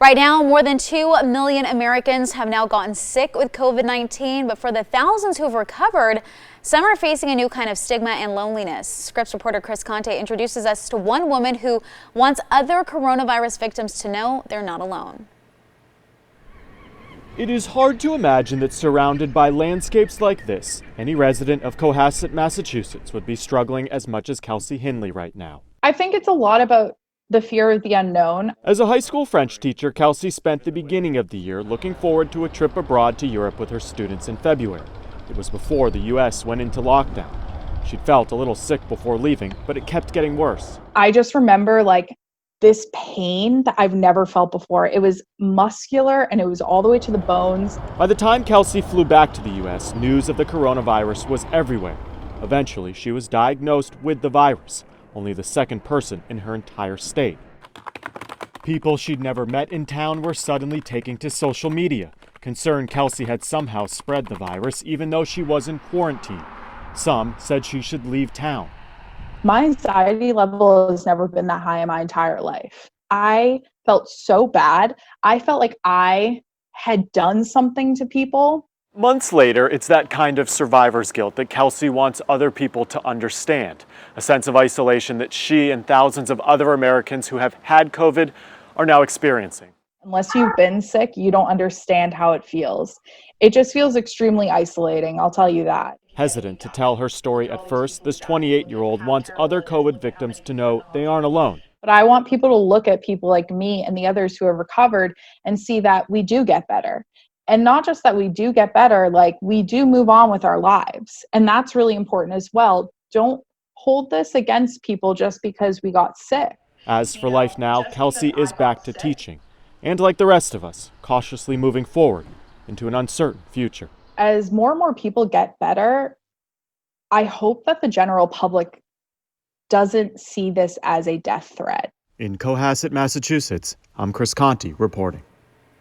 Right now, more than 2 million Americans have now gotten sick with COVID-19, but for the thousands who have recovered, some are facing a new kind of stigma and loneliness. Scripps reporter Chris Conte introduces us to one woman who wants other coronavirus victims to know they're not alone. It is hard to imagine that surrounded by landscapes like this, any resident of Cohasset, Massachusetts would be struggling as much as Kelsey Hinley right now. I think it's a lot about the fear of the unknown. As a high school French teacher, Kelsey spent the beginning of the year looking forward to a trip abroad to Europe with her students in February. It was before the U.S. went into lockdown. She'd felt a little sick before leaving, but it kept getting worse. I just remember this pain that I've never felt before. It was muscular and it was all the way to the bones. By the time Kelsey flew back to the U.S., news of the coronavirus was everywhere. Eventually, she was diagnosed with the virus, only the second person in her entire state. People she'd never met in town were suddenly taking to social media, concerned Kelsey had somehow spread the virus even though she was in quarantine. Some said she should leave town. My anxiety level has never been that high in my entire life. I felt so bad. I felt like I had done something to people. Months later, it's that kind of survivor's guilt that Kelsey wants other people to understand. A sense of isolation that she and thousands of other Americans who have had COVID are now experiencing. Unless you've been sick, you don't understand how it feels. It just feels extremely isolating, I'll tell you that. Hesitant to tell her story at first, this 28-year-old wants other COVID victims to know they aren't alone. But I want people to look at people like me and the others who have recovered and see that we do get better. And not just that we do get better, we do move on with our lives. And that's really important as well. Don't hold this against people just because we got sick. As for life now, Kelsey is back to teaching. And like the rest of us, cautiously moving forward into an uncertain future. As more and more people get better, I hope that the general public doesn't see this as a death threat. In Cohasset, Massachusetts, I'm Chris Conte reporting.